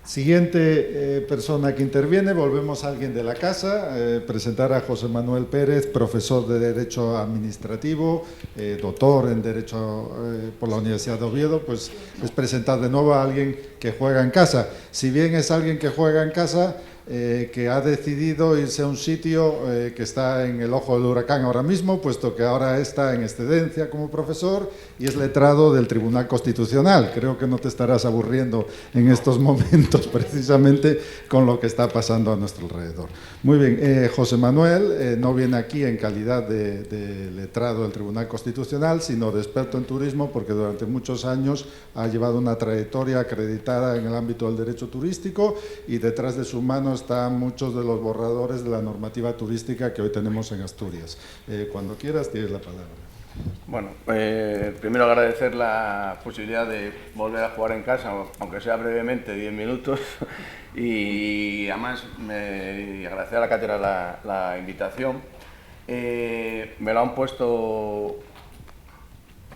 Siguiente persona que interviene, volvemos a alguien de la casa, presentar a José Manuel Pérez, profesor de Derecho Administrativo, doctor en Derecho por la Universidad de Oviedo, pues es presentar de nuevo a alguien que juega en casa. Si bien es alguien que juega en casa, que ha decidido irse a un sitio que está en el ojo del huracán ahora mismo, puesto que ahora está en excedencia como profesor y es letrado del Tribunal Constitucional. Creo que no te estarás aburriendo en estos momentos precisamente con lo que está pasando a nuestro alrededor. Muy bien, José Manuel no viene aquí en calidad de letrado del Tribunal Constitucional, sino de experto en turismo, porque durante muchos años ha llevado una trayectoria acreditada en el ámbito del derecho turístico y detrás de su mano están muchos de los borradores de la normativa turística que hoy tenemos en Asturias. Cuando quieras, tienes la palabra. Bueno, primero agradecer la posibilidad de volver a jugar en casa, aunque sea brevemente, 10 minutos, y además agradecer a la cátedra la invitación. Me lo han puesto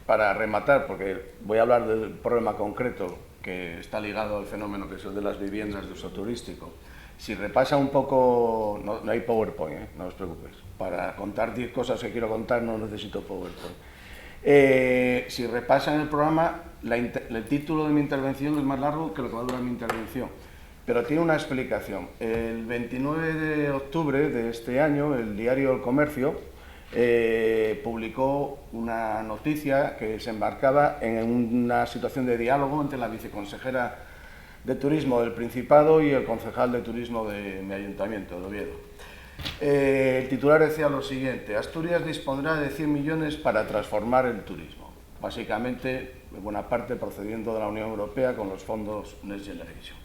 para rematar, porque voy a hablar del problema concreto que está ligado al fenómeno que es el de las viviendas de uso turístico. Si repasa un poco, no hay PowerPoint, no os preocupéis. Para contar 10 cosas que quiero contar no necesito PowerPoint. Si repasan el programa, el título de mi intervención es más largo que lo que va a durar mi intervención, pero tiene una explicación. El 29 de octubre de este año, el diario El Comercio publicó una noticia que se embarcaba en una situación de diálogo entre la viceconsejera de Turismo del Principado y el concejal de Turismo de mi ayuntamiento, de Oviedo. El titular decía lo siguiente: Asturias dispondrá de 100 millones para transformar el turismo, básicamente, en buena parte procediendo de la Unión Europea con los fondos Next Generation.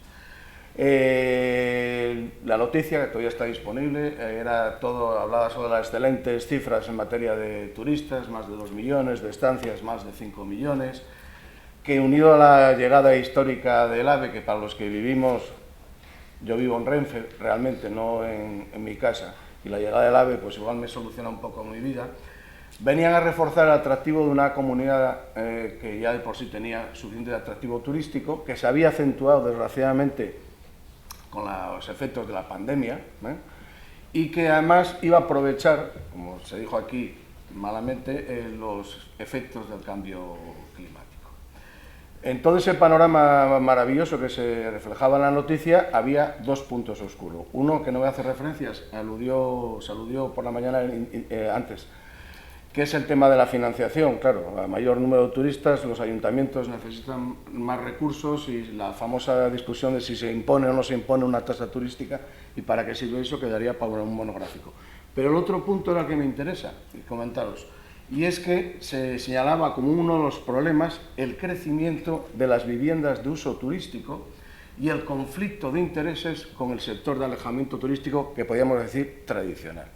La noticia, que todavía está disponible, hablaba sobre las excelentes cifras en materia de turistas, más de 2 millones, de estancias, más de 5 millones, que unido a la llegada histórica del AVE, que para los que vivimos, yo vivo en Renfe, realmente no en mi casa, y la llegada del AVE pues igual me soluciona un poco mi vida, venían a reforzar el atractivo de una comunidad que ya de por sí tenía suficiente atractivo turístico, que se había acentuado desgraciadamente con los efectos de la pandemia, y que además iba a aprovechar, como se dijo aquí malamente, los efectos del cambio climático. En todo ese panorama maravilloso que se reflejaba en la noticia, había dos puntos oscuros. Uno, que no voy a hacer referencias, se aludió por la mañana antes, que es el tema de la financiación. Claro, a mayor número de turistas, los ayuntamientos necesitan más recursos y la famosa discusión de si se impone o no se impone una tasa turística y para qué sirve eso quedaría para un monográfico. Pero el otro punto era el que me interesa comentaros. Y es que se señalaba como uno de los problemas el crecimiento de las viviendas de uso turístico y el conflicto de intereses con el sector de alojamiento turístico, que podríamos decir tradicional.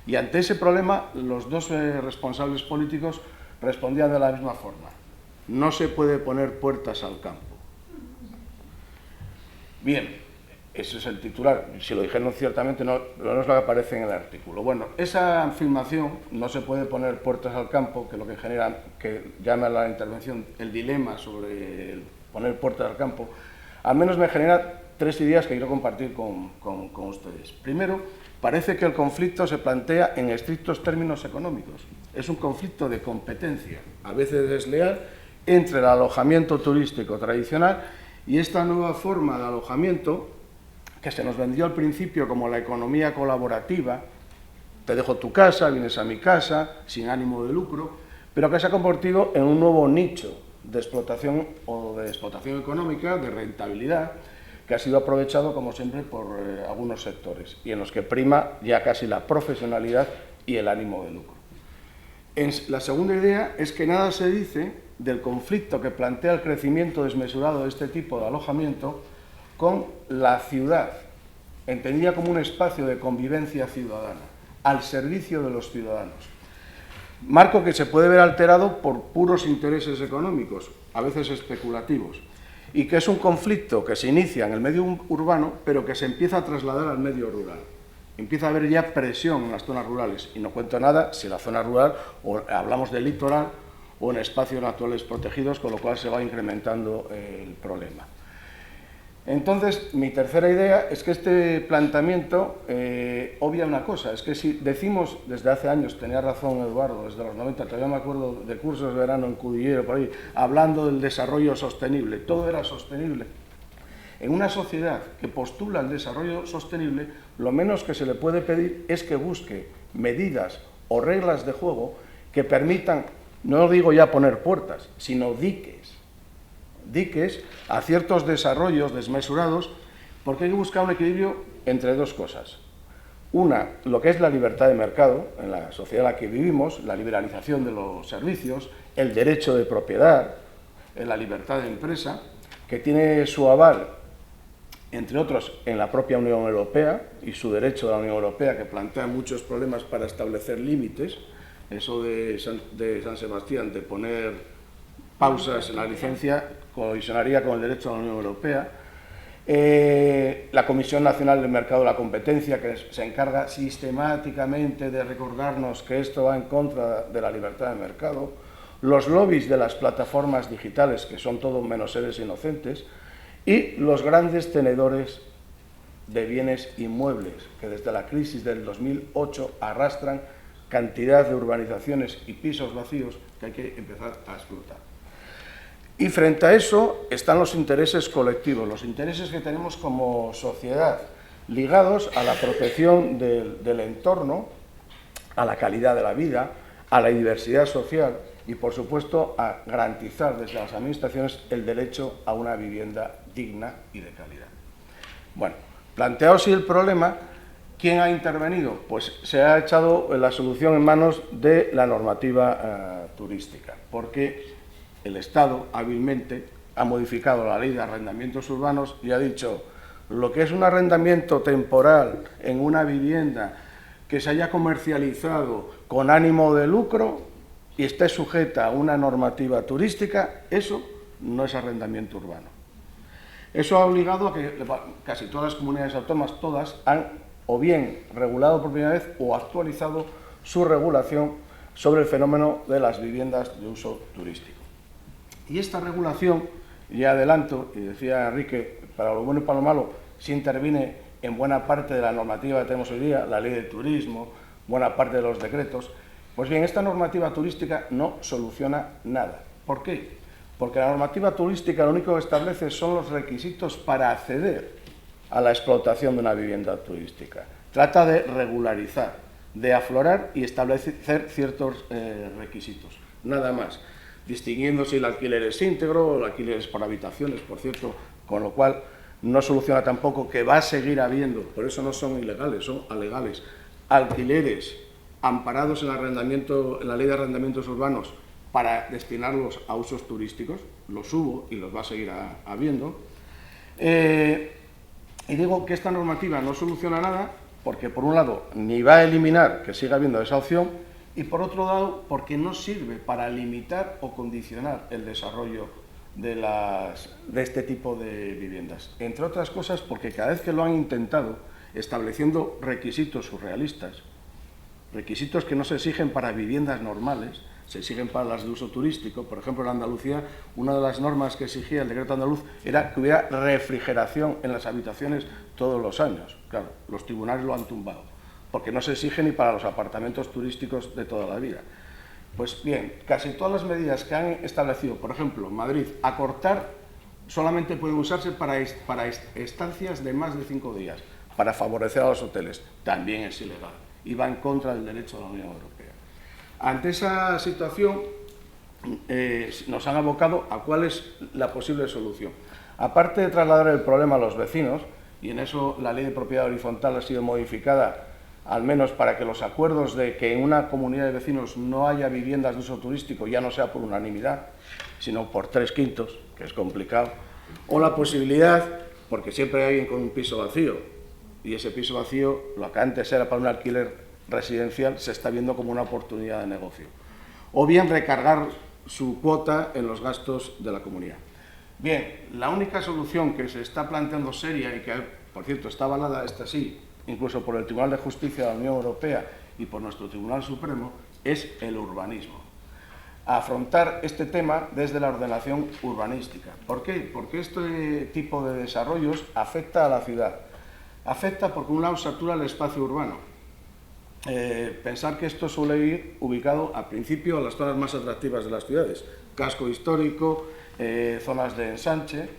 Y ante ese problema, los dos responsables políticos respondían de la misma forma: no se puede poner puertas al campo. Bien. Ese es el titular. Si lo dijeron ciertamente, no es lo que aparece en el artículo. Bueno, esa afirmación, no se puede poner puertas al campo, que lo que genera, que llama a la intervención el dilema sobre el poner puertas al campo, al menos me genera tres ideas que quiero compartir con ustedes. Primero, parece que el conflicto se plantea en estrictos términos económicos. Es un conflicto de competencia, a veces desleal, entre el alojamiento turístico tradicional y esta nueva forma de alojamiento que se nos vendió al principio como la economía colaborativa, te dejo tu casa, vienes a mi casa, sin ánimo de lucro, pero que se ha convertido en un nuevo nicho de explotación económica, de rentabilidad, que ha sido aprovechado, como siempre, por algunos sectores, y en los que prima ya casi la profesionalidad y el ánimo de lucro. La segunda idea es que nada se dice del conflicto que plantea el crecimiento desmesurado de este tipo de alojamiento con la ciudad, entendida como un espacio de convivencia ciudadana, al servicio de los ciudadanos. Marco que se puede ver alterado por puros intereses económicos, a veces especulativos, y que es un conflicto que se inicia en el medio urbano, pero que se empieza a trasladar al medio rural. Empieza a haber ya presión en las zonas rurales, y no cuento nada si la zona rural, o hablamos del litoral, o en espacios naturales protegidos, con lo cual se va incrementando el problema. Entonces, mi tercera idea es que este planteamiento obvia una cosa, es que si decimos desde hace años, tenía razón Eduardo, desde los 90, todavía me acuerdo de cursos de verano en Cudillero, por ahí, hablando del desarrollo sostenible, todo era sostenible. En una sociedad que postula el desarrollo sostenible, lo menos que se le puede pedir es que busque medidas o reglas de juego que permitan, no digo ya poner puertas, sino diques a ciertos desarrollos desmesurados, porque hay que buscar un equilibrio entre dos cosas. Una, lo que es la libertad de mercado, en la sociedad en la que vivimos, la liberalización de los servicios, el derecho de propiedad, la libertad de empresa, que tiene su aval, entre otros, en la propia Unión Europea y su derecho de la Unión Europea, que plantea muchos problemas para establecer límites. Eso de San Sebastián, de poner pausas en la licencia, colisionaría con el derecho de la Unión Europea. La Comisión Nacional del Mercado de la Competencia, que se encarga sistemáticamente de recordarnos que esto va en contra de la libertad de mercado. Los lobbies de las plataformas digitales, que son todo menos seres inocentes. Y los grandes tenedores de bienes inmuebles, que desde la crisis del 2008 arrastran cantidad de urbanizaciones y pisos vacíos que hay que empezar a explotar. Y frente a eso están los intereses colectivos, los intereses que tenemos como sociedad, ligados a la protección del entorno, a la calidad de la vida, a la diversidad social y, por supuesto, a garantizar desde las administraciones el derecho a una vivienda digna y de calidad. Bueno, planteado así el problema, ¿quién ha intervenido? Pues se ha echado la solución en manos de la normativa turística, porque el Estado hábilmente ha modificado la ley de arrendamientos urbanos y ha dicho lo que es un arrendamiento temporal en una vivienda que se haya comercializado con ánimo de lucro y esté sujeta a una normativa turística, eso no es arrendamiento urbano. Eso ha obligado a que casi todas las comunidades autónomas, todas, han o bien regulado por primera vez o actualizado su regulación sobre el fenómeno de las viviendas de uso turístico. Y esta regulación, ya adelanto, y decía Enrique, para lo bueno y para lo malo, sí interviene en buena parte de la normativa que tenemos hoy día, la ley de turismo, buena parte de los decretos. Pues bien, esta normativa turística no soluciona nada. ¿Por qué? Porque la normativa turística lo único que establece son los requisitos para acceder a la explotación de una vivienda turística. Trata de regularizar, de aflorar y establecer ciertos requisitos, nada más, distinguiendo si el alquiler es íntegro o el alquiler es por habitaciones, por cierto, con lo cual no soluciona tampoco que va a seguir habiendo, por eso no son ilegales, son alegales, alquileres amparados en la ley de arrendamientos urbanos para destinarlos a usos turísticos, los hubo y los va a seguir habiendo. Y digo que esta normativa no soluciona nada porque, por un lado, ni va a eliminar que siga habiendo esa opción y, por otro lado, porque no sirve para limitar o condicionar el desarrollo de este tipo de viviendas. Entre otras cosas, porque cada vez que lo han intentado, estableciendo requisitos surrealistas, requisitos que no se exigen para viviendas normales, se exigen para las de uso turístico. Por ejemplo, en Andalucía, una de las normas que exigía el decreto andaluz era que hubiera refrigeración en las habitaciones todos los años. Claro, los tribunales lo han tumbado, porque no se exige ni para los apartamentos turísticos de toda la vida. Pues bien, casi todas las medidas que han establecido, por ejemplo, Madrid, acortar, solamente pueden usarse para estancias de más de 5 días, para favorecer a los hoteles. También es ilegal y va en contra del derecho de la Unión Europea. Ante esa situación, nos han abocado a cuál es la posible solución. Aparte de trasladar el problema a los vecinos, y en eso la ley de propiedad horizontal ha sido modificada, al menos para que los acuerdos de que en una comunidad de vecinos no haya viviendas de uso turístico ya no sea por unanimidad, sino por 3/5, que es complicado, o la posibilidad, porque siempre hay alguien con un piso vacío, y ese piso vacío, lo que antes era para un alquiler residencial, se está viendo como una oportunidad de negocio. O bien recargar su cuota en los gastos de la comunidad. Bien, la única solución que se está planteando seria y que, por cierto, está avalada, esta sí, incluso por el Tribunal de Justicia de la Unión Europea y por nuestro Tribunal Supremo, es el urbanismo. a afrontar este tema desde la ordenación urbanística. ¿Por qué? Porque este tipo de desarrollos afecta a la ciudad. Afecta porque, por un lado, satura el espacio urbano. Pensar que esto suele ir ubicado al principio a las zonas más atractivas de las ciudades, casco histórico, zonas de ensanche.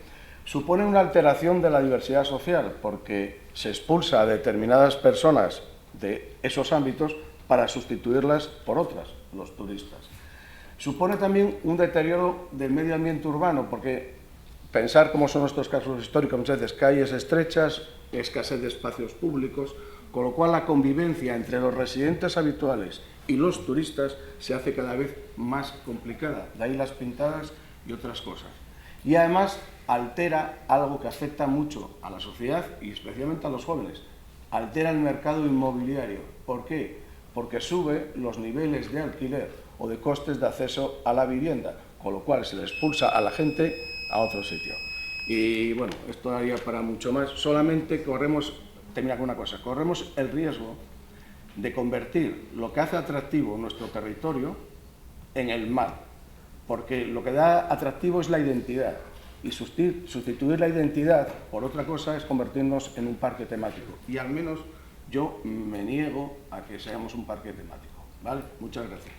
Supone una alteración de la diversidad social porque se expulsa a determinadas personas de esos ámbitos para sustituirlas por otras, los turistas. Supone también un deterioro del medio ambiente urbano porque pensar cómo son nuestros casos históricos, muchas veces calles estrechas, escasez de espacios públicos, con lo cual la convivencia entre los residentes habituales y los turistas se hace cada vez más complicada, de ahí las pintadas y otras cosas. Y además altera algo que afecta mucho a la sociedad y especialmente a los jóvenes, altera el mercado inmobiliario. ¿Por qué? Porque sube los niveles de alquiler o de costes de acceso a la vivienda, con lo cual se le expulsa a la gente a otro sitio. Y bueno, esto daría para mucho más. Solamente termina con una cosa, corremos el riesgo de convertir lo que hace atractivo nuestro territorio en el mal, porque lo que da atractivo es la identidad, y sustituir la identidad por otra cosa es convertirnos en un parque temático, y al menos yo me niego a que seamos un parque temático. ¿Vale? Muchas gracias.